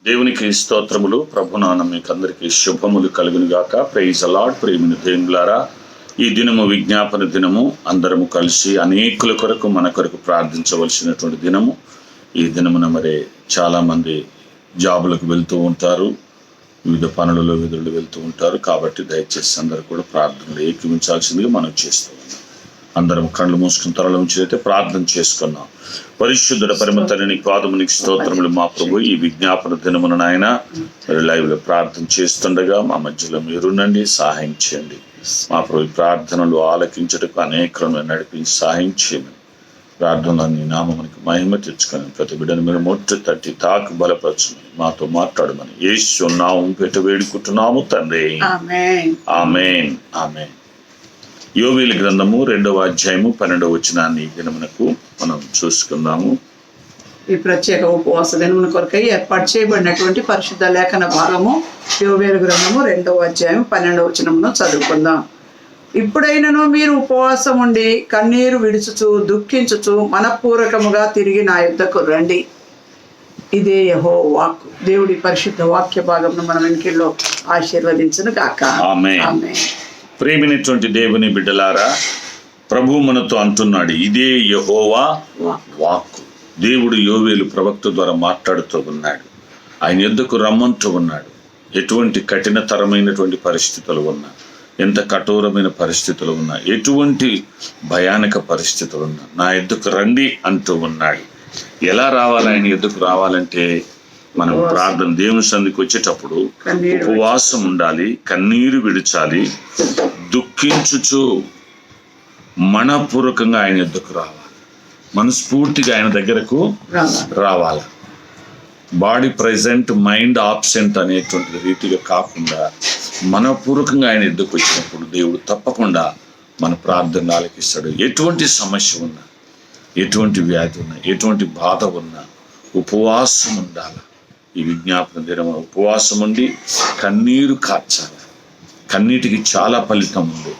దేవునికి స్తోత్రములు. ప్రభునామం మీకు అందరికీ శుభములు కలుగును గాక. ప్రైజ్ అలాడ్. ప్రేమిని దేవులారా, ఈ దినము విజ్ఞాపన దినము. అందరము కలిసి అనేకుల కొరకు మన కొరకు ప్రార్థించవలసినటువంటి దినము. ఈ దినమున మరి చాలామంది జాబులకు వెళ్తూ ఉంటారు, వివిధ పనులలో విధులు వెళ్తూ ఉంటారు. కాబట్టి దయచేసి అందరూ కూడా ప్రార్థనలు ఏకీవించాల్సిందిగా మనం చేస్తూ ఉన్నాం. అందరం కళ్ళు మూసుకుని తరల నుంచి అయితే ప్రార్థన చేసుకున్నాం. పరిశుద్ధుడ పరమ తండ్రి పాదమునికి స్తోత్రములు మా ప్రభు. ఈ విజ్ఞాపన దినమున నాయన లైవ్ లో ప్రార్థన చేస్తుండగా మా మధ్యలో మీరునండి, సహాయం చేయండి. మా ప్రభు ప్రార్థనలు ఆలకించటకు అనేకలను నడిపించి సహాయం చేయమని ప్రార్థనలు నీ నామమునికి మహిమ తెచ్చుకొని ప్రతి బిడ్డను మీరు మొట్టు తట్టి తాకు బలపరచుమని మాతో మాట్లాడమని యేసు నామమున పెట్టి వేడుకుంటున్నాము తండ్రి. ఆమేన్. ఆమేన్. యోవేలు గ్రంథము 2వ అధ్యాయము 12వ వచనాన్ని దినమునకు మనం చూసుకుందాము. ఈ ప్రత్యేక ఉపవాస దినమున కొరకై ఏర్పాటు చేయబడినటువంటి పరిశుద్ధ లేఖన భాగము యోవేలు గ్రంథము 2వ అధ్యాయం 12వ వచనమును చదువుకుందాం. ఇప్పుడైనను మీరు ఉపవాసం ఉండి కన్నీరు విడుచుచు దుఃఖించుచు మనపూర్వకముగా తిరిగి నా యుద్ధకు రండి. ఇదే యెహోవా వాక్కు. దేవుడి పరిశుద్ధ వాక్య భాగమును మన వెనుకల్లో ఆశీర్వదించును గాక. ఆమేన్. ప్రేమినటువంటి దేవుని బిడ్డలారా, ప్రభు మనతో అంటున్నాడు, ఇదే యెహోవా వాక్కు. దేవుడు యోవేలు ప్రవక్త ద్వారా మాట్లాడుతూ ఉన్నాడు. ఆయన యొద్దకు రమ్మంటూ ఉన్నాడు. ఎటువంటి కఠినతరమైనటువంటి పరిస్థితులు ఉన్నా, ఎంత కఠోరమైన పరిస్థితులు ఉన్నా, ఎటువంటి భయానక పరిస్థితులు ఉన్నా నా యొద్దకు రండి అంటూ ఉన్నాడు. ఎలా రావాలి? ఆయన యొద్దకు రావాలంటే మనం ప్రార్థన దేవుని సన్నిధికి వచ్చేటప్పుడు ఉపవాసం ఉండాలి, కన్నీరు విడిచాలి, దుఃఖించుచు మనపూర్వకంగా ఆయన యొద్దకు రావాలి, మనస్ఫూర్తిగా ఆయన దగ్గరకు రావాలి. బాడీ ప్రెజెంట్, మైండ్ ఆబ్సెంట్ అనేటువంటి రీతిగా కాకుండా మనపూర్వకంగా ఆయన యొద్దకు వచ్చినప్పుడు దేవుడు తప్పకుండా మన ప్రార్థన ఆలకిస్తాడు. ఎటువంటి సమస్య ఉన్నా, ఎటువంటి వ్యాధి ఉన్నా, ఎటువంటి బాధ ఉన్నా ఉపవాసం ఉండాలి. ఈ విజ్ఞాపన దినము ఉపవాసం ఉండి కన్నీరు కార్చాలి. కన్నీటికి చాలా ఫలితం ఉంది.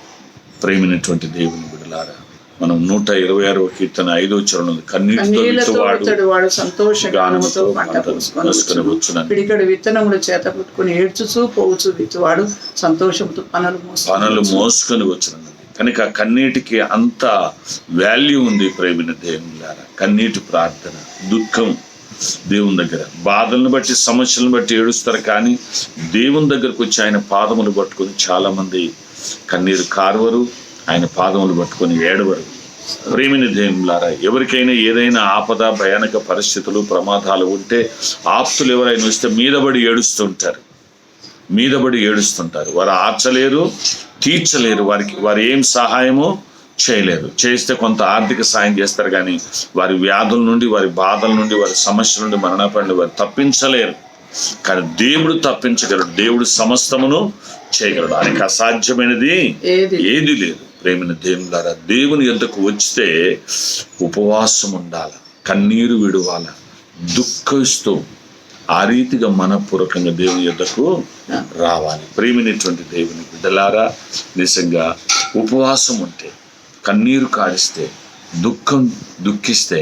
ప్రేమైనటువంటి దేవుని బిడ్డలారా, మనం 126వ కీర్తన 5వ చరణం, కన్నీటితో వాడు సంతోషగానముతో పిడికడు విత్తనములు చేత పుట్టుకుని ఏడ్చుచూ పోవచ్చు విత్తువాడు సంతోషంతో పనులు మోసుకొని వచ్చిన. కనుక కన్నీటికి అంత వాల్యూ ఉంది. ప్రేమిన దేవులారా, కన్నీటి ప్రార్థన, దుఃఖం దేవుని దగ్గర, బాధలను బట్టి సమస్యలను బట్టి ఏడుస్తారు, కానీ దేవుని దగ్గరకు వచ్చి ఆయన పాదములు పట్టుకొని చాలా మంది కన్నీరు కార్వరు, ఆయన పాదములు పట్టుకొని ఏడవరు. ప్రేమిని దేవులారా, ఎవరికైనా ఏదైనా ఆపద, భయానక పరిస్థితులు, ప్రమాదాలు ఉంటే ఆప్తులు ఎవరైనా వస్తే మీదబడి ఏడుస్తుంటారు. వారు ఆర్చలేరు, తీర్చలేరు. వారు ఏం సహాయమో చేయలేరు. చేస్తే కొంత ఆర్థిక సాయం చేస్తారు, కానీ వారి వ్యాధుల నుండి, వారి బాధల నుండి, వారి సమస్యల నుండి, మరణపడి వారు తప్పించలేరు. కానీ దేవుడు తప్పించగలడు. దేవుడు సమస్తమును చేయగలడు. ఆయనకు అసాధ్యమైనది ఏది లేదు. ప్రేమిన దేవులారా, దేవుని యొద్దకు వచ్చితే ఉపవాసం ఉండాలి, కన్నీరు విడవాల, దుఃఖిస్తూ ఆ రీతిగా మనపూర్వకంగా దేవుని యొద్దకు రావాలి. ప్రేమినటువంటి దేవుని బిడ్డలారా, నిజంగా ఉపవాసం ఉంటే, కన్నీరు కాడిస్తే, దుఃఖిస్తే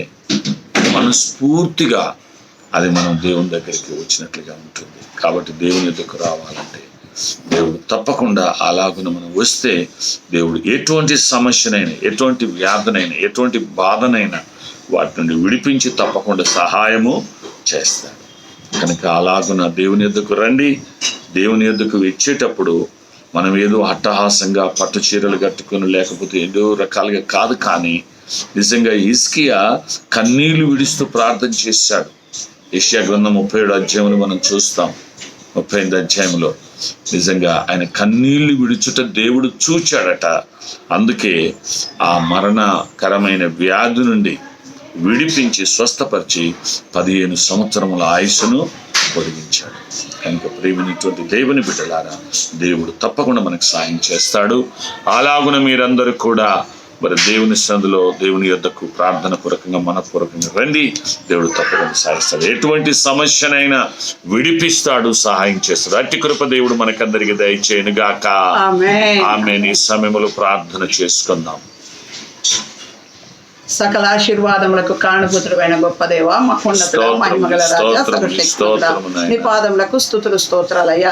మనస్ఫూర్తిగా అది మనం దేవుని దగ్గరికి వచ్చినట్లుగా ఉంటుంది. కాబట్టి దేవుని యొద్దకు రావాలంటే దేవుడు తప్పకుండా అలాగున మనం వస్తే దేవుడు ఎటువంటి సమస్యనైనా, ఎటువంటి వ్యాధనైనా, ఎటువంటి బాధనైనా వాటి నుండి విడిపించి తప్పకుండా సహాయము చేస్తాడు. కనుక అలాగున దేవుని యొద్దకు రండి. దేవుని యొద్దకు వచ్చేటప్పుడు మనం ఏదో అట్టహాసంగా పట్టు చీరలు కట్టుకుని, లేకపోతే ఏదో రకాలుగా కాదు, కానీ నిజంగా హిజ్కియా కన్నీళ్లు విడుస్తూ ప్రార్థన చేశాడు. యెషయా గ్రంథం 37వ అధ్యాయంలో మనం చూస్తాం. 38వ అధ్యాయంలో నిజంగా ఆయన కన్నీళ్లు విడుచుట దేవుడు చూచాడట. అందుకే ఆ మరణకరమైన వ్యాధి నుండి విడిపించి స్వస్థపరిచి 15 సంవత్సరముల ఆయుష్ను పొడిగించాడు. కనుక ప్రేమినటువంటి దేవుని బిడ్డలారా, దేవుడు తప్పకుండా మనకు సాయం చేస్తాడు. అలాగున మీరందరూ కూడా మరి దేవుని సన్నిధిలో, దేవుని యొద్దకు ప్రార్థన పూర్వకంగా, మనపూర్వకంగా రండి. దేవుడు తప్పకుండా సాయిస్తాడు. ఎటువంటి సమస్యనైనా విడిపిస్తాడు, సహాయం చేస్తాడు. అట్టి కృప దేవుడు మనకందరికి దయచేయను గాక. ఆమేన్. ఈ సమయంలో ప్రార్థన చేసుకుందాం. సకల ఆశీర్వాదములకు కారణభూతుడైన గొప్ప దేవ, మహోన్నతుడ, మహిమగల రాజా, సర్వశక్తుడా, నీ పాదములకు స్తుతులు స్తోత్రాలయ్యా.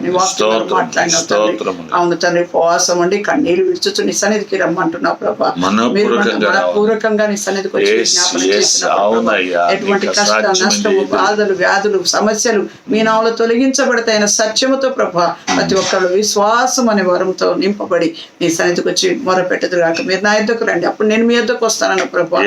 నీ వాక్యం మాట్లాడిన తండ్రి, అవును తండ్రి, ఉపవాసం ఉండి కన్నీరు విడుచుచు నీ సన్నిధికి రమ్మంటున్నావు ప్రభా. మీరు మనపూర్వకంగా నీ సన్నిధికి వచ్చి జ్ఞాపనం చేసిన ఎటువంటి కష్ట నష్టము, బాధలు, వ్యాధులు, సమస్యలు మీ నామములో తొలగించబడతాయన్న సత్యముతో ప్రభా ప్రతి ఒక్కరు విశ్వాసం అనే వరంతో నింపబడి నీ సన్నిధికి వచ్చి మొరపెట్టదురు కాక. మీరు నా యొద్దకు రండి, అప్పుడు నేను మీ యొద్దకు వస్తానన్న ప్రభా.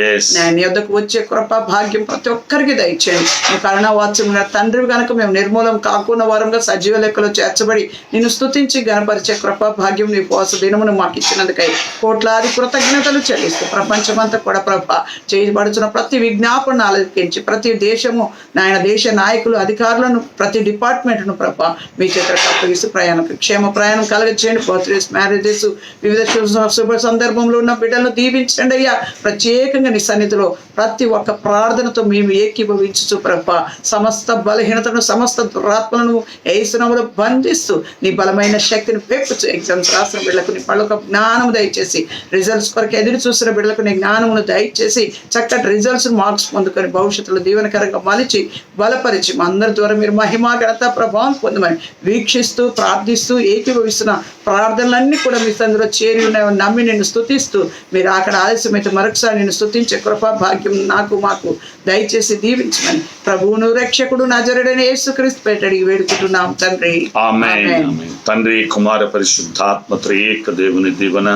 నీ యొద్దకు వచ్చే కృప భాగ్యం ప్రతి ఒక్కరికి దయచేయండి. నీ కరుణావాత్సల్యంగా తండ్రి కనుక మేము నిర్మూలం కాకుండా వారంగా సజీవ లెక్కలో చేర్చబడి నిన్ను స్తుతించి గణపరిచే కృప భాగ్యం నీ ఉపవాస దినమును మాకు ఇచ్చినందుకై కోట్లాది కృతజ్ఞతలు చెల్లిస్తూ ప్రపంచమంతా కూడా ప్రభా చేయబడుతున్న ప్రతి విజ్ఞాపన ఆలకించి ప్రతి దేశము నాయన దేశ నాయకులు, అధికారులను, ప్రతి డిపార్ట్మెంట్ను ప్రభా మీ చేతులకు అప్పగిస్తూ క్షేమ ప్రయాణం కలగచేయండి. బర్త్డేస్, మ్యారేజెస్, వివిధ శుభ సందర్భంలో ఉన్న బిడ్డలను దీవించండి అయ్యా. ప్రత్యేకంగా నీ సన్నిధిలో ప్రతి ఒక్క ప్రార్థనతో మేము ఏకీభవించు ప్రభా సమస్త బలహీనతను, సమస్త దురాత్మలను యేసునామములో బంధిస్తూ నీ బలమైన శక్తిని పెంచుచు ఎగ్జామ్స్ రాసిన బిడ్డలకు నీ పళ్ళకు జ్ఞానం దయచేసి, రిజల్ట్స్ కొరకు ఎదురు చూసిన బిడ్డలకు నీ జ్ఞానమును దయచేసి చక్కటి రిజల్ట్స్ మార్క్స్ పొందుకొని భవిష్యత్తులో దీవెనకరంగా మలిచి బలపరిచి మా అందరి ద్వారా మీరు మహిమ, ఘనత, ప్రభావం పొందమని వీక్షిస్తూ ప్రార్థిస్తూ ఏకీభవిస్తున్న ప్రార్థనలన్నీ కూడా మీ సందులో చేరి ఉన్నాయని నమ్మి నిన్ను స్తుతిస్తూ మీరు అక్కడ ఆలస్యమైతే మరొకసారి నిన్ను స్తుతించే కృపా భాగ్యం నాకు మాకు దయచేసి దీవించమని ప్రభువును రక్షకుడు నజరుడైన యేసుక్రీస్తు పేరిట అడిగి వేడుకుంటున్నాం తండ్రి. ఆమేన్. తండ్రి, కుమార, పరిశుద్ధాత్మ త్రియేక దేవుని దీవెన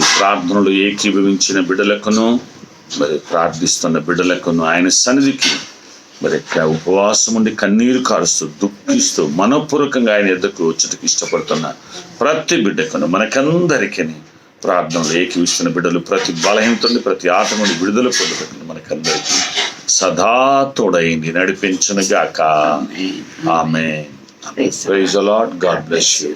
ఈ ప్రార్థనలు ఏకీభవించిన బిడ్డలకును మరి ప్రార్థిస్తున్న బిడ్డలకును ఆయన సన్నిధికి మరి ఉపవాసం ఉండి కన్నీరు కారుస్తూ దుఃఖిస్తూ మనపూర్వకంగా ఆయన ఎద్దకు వచ్చేందుకు ఇష్టపడుతున్న ప్రతి బిడ్డకును మనకందరికీ ప్రార్థనలు ఏకీవిస్తున్న బిడ్డలు ప్రతి బలహీనతని, ప్రతి ఆట నుండి విడుదల పొందుటకు మనకందరికీ సదా తోడైంది నడిపించును గాక. ఆమేన్. Praise the Lord. God bless you.